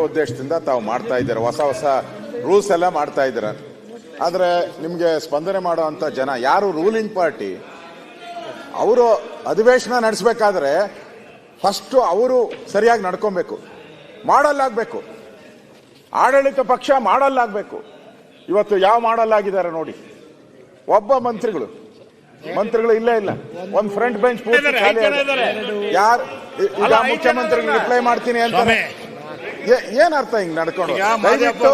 ಉದ್ದೇಶದಿಂದ ತಾವು ಮಾಡ್ತಾ ಇದ್ದೀರಾ, ಹೊಸ ಹೊಸ ರೂಲ್ಸ್ ಎಲ್ಲ ಮಾಡ್ತಾ ಇದ್ದೀರಾ. ಆದರೆ ನಿಮಗೆ ಸ್ಪಂದನೆ ಮಾಡುವಂಥ ಜನ ಯಾರು ರೂಲಿಂಗ್ ಪಾರ್ಟಿ, ಅವರು ಅಧಿವೇಶನ ನಡೆಸಬೇಕಾದ್ರೆ ಫಸ್ಟು ಅವರು ಸರಿಯಾಗಿ ನಡ್ಕೊಬೇಕು, ಮಾಡಲ್ಲಾಗಬೇಕು. ಆಡಳಿತ ಪಕ್ಷ ಮಾಡಲ್ಲಾಗಬೇಕು. ಇವತ್ತು ಯಾವ ಮಾಡಲ್ಲಾಗಿದ್ದಾರೆ ನೋಡಿ. ಒಬ್ಬ ಮಂತ್ರಿಗಳು ಇಲ್ಲೇ ಇಲ್ಲ. ಒಂದು ಫ್ರಂಟ್ ಬೆಂಚ್ ಪೂರ್ತಿ ಖಾಲಿ. ಯಾರು ಈಗ ಮುಖ್ಯಮಂತ್ರಿಗಳು ರಿಪ್ಲೈ ಮಾಡ್ತೀನಿ ಅಂತ ಏನ್ ಅರ್ಥ ಹಿಂಗ್ ನಡ್ಕೊಂಡು? ದಯವಿಟ್ಟು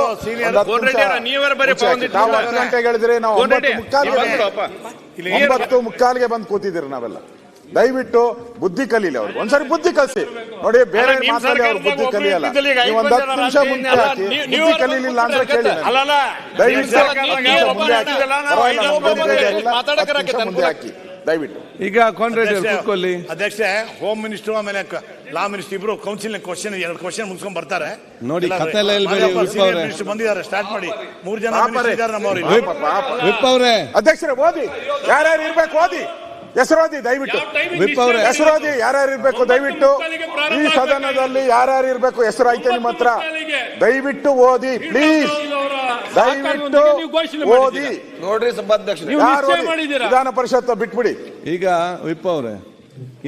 10 ಗಂಟೆಗೆ ಹೇಳಿದ್ರೆ ನಾವು 9:15ಗೆ ಬಂದು ಕೂತಿದ್ದೀರಿ ನಾವೆಲ್ಲ. ದಯವಿಟ್ಟು ಬುದ್ಧಿ ಕಲೀಲಿ ಅವ್ರಿಗೆ, ಒಂದ್ಸರಿ ಬುದ್ಧಿ ಕಲಿಸಿ ನೋಡಿ. ಬೇರೆ ಮಾತಾಡಿ ಅವ್ರು ಬುದ್ಧಿ ಕಲಿಯಲ್ಲ. ನೀವು 10 ನಿಮಿಷ ಮುಂದೆ ಹಾಕಿ, ಬುದ್ಧಿ ಕಲೀಲಿಲ್ಲ ಅಂದ್ರೆ ಕೇಳಿ. ದಯವಿಟ್ಟು ಮುಂದೆ ಹಾಕಿ ದಯವಿಟ್ಟು. ಈಗ ಕೂತ್ಕೊಳ್ಳಿ ಅಧ್ಯಕ್ಷ. ಹೋಮ್ ಮಿನಿಸ್ಟರ್ ಆಮೇಲೆ ಲಾ ಮಿನಿಸ್ಟರ್ ಇಬ್ರು ಕೌನ್ಸಿಲ್ ಕ್ವಶನ್ 2 ಕ್ವಶನ್ ಮುಗಿಸ್ಕೊಂಡ್ ಬರ್ತಾರೆ ನೋಡಿ. ಬಂದಿದ್ದಾರೆ, ಸ್ಟಾರ್ಟ್ ಮಾಡಿ. 3 ಜನ ನಮ್ಮವ್ರು. ಅಧ್ಯಕ್ಷರೇ ಓದಿ, ಯಾರ್ಯಾರು ಇರ್ಬೇಕು ಓದಿ, ಹೆಸರು ಓದಿ ದಯವಿಟ್ಟು. ಹೆಸರು ಓದಿ, ಯಾರ್ಯಾರು ಇರ್ಬೇಕು ದಯವಿಟ್ಟು. ಈ ಸದನದಲ್ಲಿ ಯಾರ್ಯಾರು ಇರ್ಬೇಕು ಹೆಸರು ಐತೆ ನಿಮ್ಮ ಹತ್ರ, ದಯವಿಟ್ಟು ಓದಿ ಪ್ಲೀಸ್. ದಯವಿಟ್ಟು ಓದಿ ನೋಡ್ರಿ. ಸಭಾಧ್ಯಕ್ಷ ವಿಧಾನ ಪರಿಷತ್ ಬಿಟ್ಬಿಡಿ. ಈಗ ವಿಪ್ ಅವರೇ,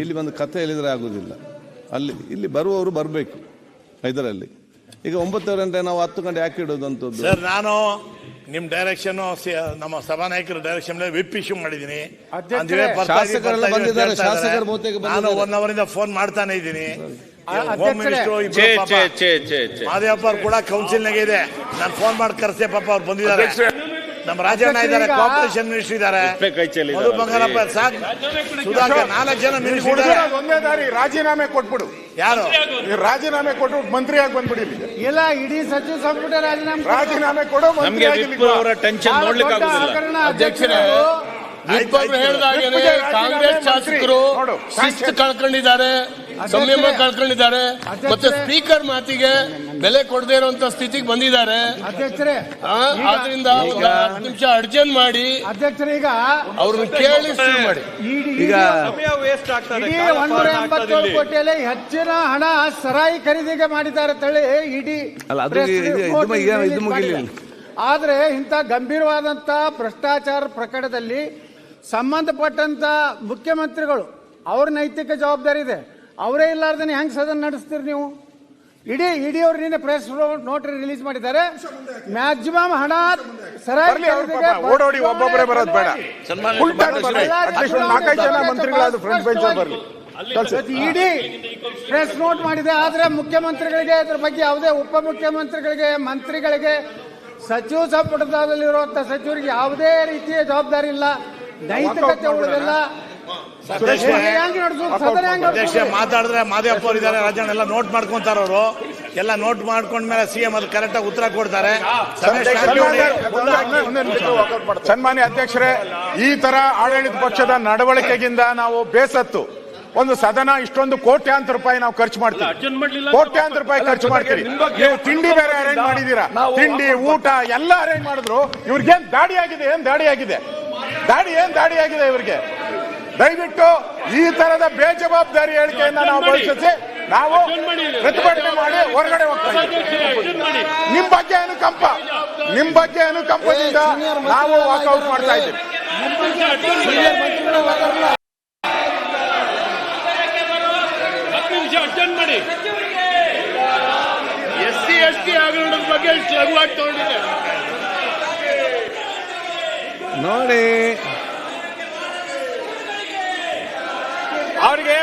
ಇಲ್ಲಿ ಒಂದು ಕಥೆ ಹೇಳಿದ್ರೆ ಆಗುದಿಲ್ಲ. ಇಲ್ಲಿ ಬರುವವರು ಬರಬೇಕು ಇದರಲ್ಲಿ. ಈಗ 9 ಗಂಟೆ ನಾವು 10 ಗಂಟೆ ಯಾಕೆ ಇಡೋದು ಅಂತದ್ದು? ಸರ್, ನಾನು ನಿಮ್ ಡೈರೆಕ್ಷನ್, ನಮ್ಮ ಸಭಾನಾಯಕರ ಡೈರೆಕ್ಷನ್ ವಿಪ್ ಇಶ್ಯೂ ಮಾಡಿದೀನಿ. ನಾನು 1 ಅವರಿಂದ ಫೋನ್ ಮಾಡ್ತಾನೆ ಇದ್ದೀನಿ. ಹೋಮ್ ಮಿನಿಸ್ಟರ್ ಮಾದೇವಪ್ಪ ಅವ್ರು ಕೂಡ ಕೌನ್ಸಿಲ್ನಾಗೆ ಇದೆ. ನಾನು ಫೋನ್ ಮಾಡಿ ಕರೆಸೆ, ಪಾಪ ಅವ್ರು ಬಂದಿದ್ದಾರೆ. ನಮ್ಮ ರಾಜಣ್ಣ ಇದ್ದಾರೆ, ಕೋಆಪರೇಷನ್ ಮಿನಿಸ್ಟರ್ ಇದ್ದಾರೆ, ಮಧು ಬಂಗಾರಪ್ಪ, ಸಾಕು ಸುಧಾಕರ್, 4 ಜನ ಮಿನಿಸ್ಟರ್. ಒಂದೇ ದಾರಿ, ರಾಜೀನಾಮೆ ಕೊಟ್ಬಿಡು. ಯಾರು ರಾಜೀನಾಮೆ ಕೊಟ್ಟು ಮಂತ್ರಿಯಾಗಿ ಬಂದ್ಬಿಡಿ. ಇಲ್ಲ, ಇಡೀ ಸಚಿವ ಸಂಪುಟ ರಾಜೀನಾಮೆ ಕೊಡೋ ಮಂತ್ರಿ. ಟೆನ್ಷನ್ ನೋಡ್ಲಿಕ್ಕೆ ಅಧ್ಯಕ್ಷರೇ, ಕಾಂಗ್ರೆಸ್ ಶಾಸಕರು ಶಿಸ್ತು ಕಳ್ಕೊಂಡಿದ್ದಾರೆ, ಸಂಯಮ ಕಳ್ಕೊಂಡಿದ್ದಾರೆ, ಮತ್ತೆ ಸ್ಪೀಕರ್ ಮಾತಿಗೆ ಬೆಲೆ ಕೊಡದೇ ಇರುವಂತ ಸ್ಥಿತಿಗೆ ಬಂದಿದ್ದಾರೆ. ಅಧ್ಯಕ್ಷರೇ, ಆದ್ರಿಂದ 10 ನಿಮಿಷ ಅರ್ಜೆಂಟ್ ಮಾಡಿ ಅಧ್ಯಕ್ಷರೀಗ ಅವ್ರನ್ನ ಕೇಳಿ ಶುರು ಮಾಡಿ. ಈಗ 187 ಕೋಟಿಯಲ್ಲಿ ಹೆಚ್ಚಿನ ಹಣ ಸರಾಯಿ ಖರೀದಿಗೆ ಮಾಡಿದ್ದಾರೆ ತಳಿ ಇಡಿ. ಆದ್ರೆ ಇಂಥ ಗಂಭೀರವಾದಂತ ಭ್ರಷ್ಟಾಚಾರ ಪ್ರಕರಣದಲ್ಲಿ ಸಂಬಂಧಪಟ್ಟಂತ ಮುಖ್ಯಮಂತ್ರಿಗಳು ಅವ್ರ ನೈತಿಕ ಜವಾಬ್ದಾರಿ ಇದೆ. ಅವರೇ ಇಲ್ಲಾರ್ದೇನೆ ಹೆಂಗ್ ಸದನ ನಡೆಸ್ತೀರಿ ನೀವು? ಇಡಿ ಅವ್ರು ನಿನ್ನೆ ಪ್ರೆಸ್ ನೋಟ್ ರಿಲೀಸ್ ಮಾಡಿದ್ದಾರೆ. ಮ್ಯಾಕ್ಸಿಮಮ್ ಹಣ ಸರಾಯಿ ಓಡೋಡಿ ಒಬ್ಬೊಬ್ಬರೇ ಬರೋದು ಬೇಡ. 4-5 ಜನ ಮಂತ್ರಿಗಳಾದ ಫ್ರಂಟ್ ಬೆಂಚ್ ಬರಲಿ. ಇಡಿ ಪ್ರೆಸ್ ನೋಟ್ ಮಾಡಿದೆ. ಆದ್ರೆ ಮುಖ್ಯಮಂತ್ರಿಗಳಿಗೆ ಇದ್ರ ಬಗ್ಗೆ ಯಾವುದೇ ಉಪಮುಖ್ಯಮಂತ್ರಿಗಳಿಗೆ, ಮಂತ್ರಿಗಳಿಗೆ, ಸಚಿವ ಸಂಪುಟದಲ್ಲಿರುವಂತ ಸಚಿವರಿಗೆ ಯಾವುದೇ ರೀತಿಯ ಜವಾಬ್ದಾರಿ ಇಲ್ಲ, ನೈತಿಕತೆ ಉಳಿದಿಲ್ಲ. ಅಧ್ಯಕ್ಷ ಮಾತಾಡಿದ್ರೆ ಮಾದೇವಪ್ಪ ಅವರು ಇದ್ದಾರೆ, ರಾಜಣ್ಣ ಎಲ್ಲ ನೋಟ್ ಮಾಡ್ಕೊಂತಾರ. ಅವರು ಎಲ್ಲ ನೋಟ್ ಮಾಡ್ಕೊಂಡ್ಮೇಲೆ ಸಿಎಂ ಅದು ಕರೆಕ್ಟ್ ಆಗಿ ಉತ್ತರ ಕೊಡ್ತಾರೆ. ಸನ್ಮಾನ್ಯ ಅಧ್ಯಕ್ಷರೇ, ಈ ತರ ಆಡಳಿತ ಪಕ್ಷದ ನಡವಳಿಕೆಗಿಂದ ನಾವು ಬೇಸತ್ತು. ಒಂದು ಸದನ ಇಷ್ಟೊಂದು ಕೋಟ್ಯಾಂತರ ರೂಪಾಯಿ ನಾವು ಖರ್ಚು ಮಾಡ್ತೀವಿ, ಕೋಟ್ಯಾಂತರ ರೂಪಾಯಿ ಖರ್ಚು ಮಾಡ್ತೀವಿ. ನೀವು ತಿಂಡಿ ಬೇರೆ ಅರೇಂಜ್ ಮಾಡಿದೀರಾ, ತಿಂಡಿ ಊಟ ಎಲ್ಲ ಅರೇಂಜ್ ಮಾಡಿದ್ರು. ಇವ್ರಿಗೇನ್ ದಾಡಿ ಆಗಿದೆ? ಏನ್ ದಾಡಿ ಆಗಿದೆ ಇವ್ರಿಗೆ? ದಯವಿಟ್ಟು ಈ ತರದ ಬೇಜವಾಬ್ದಾರಿ ಹೇಳಿಕೆಯನ್ನ ನಾವು ಬಯಸಿಸಿ ನಾವು ಪ್ರತಿಭಟನೆ ಮಾಡಿ ಹೊರಗಡೆ ಹೋಗ್ತಾ ಇದ್ದೀವಿ. ನಿಮ್ ಬಗ್ಗೆ ಅನುಕಂಪದಿಂದ ನಾವು ವಾಕೌಟ್ ಮಾಡ್ತಾ ಇದ್ದೀವಿ. SC ST ಹಗರಣದ ಬಗ್ಗೆ ಲಘುವಾಗಿ ತಗೊಂಡಿದೆ ನೋಡಿ. ಅವ್ರಿಗೆ